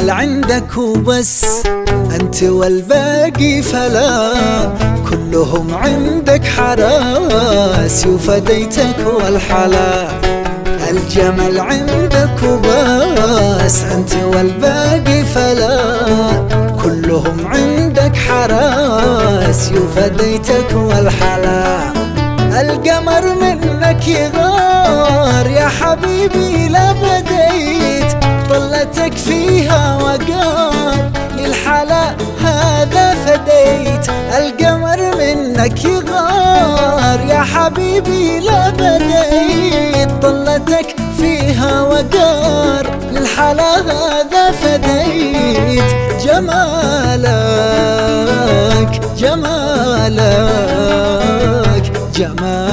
الجمال عندك وبس، أنت والباقي فلا، كلهم عندك حراس وفديتك والحلا. الجمال عندك وبس، أنت والباقي فلا، كلهم عندك حراس وفديتك والحلا. القمر منك يغار يا حبيبي لا بديت، طلتك فيها وقار للحلا هذا فديت. القمر منك يغار يا حبيبي لا بديت، طلتك فيها وقار للحلا هذا فديت. جمالك جمالك جمالك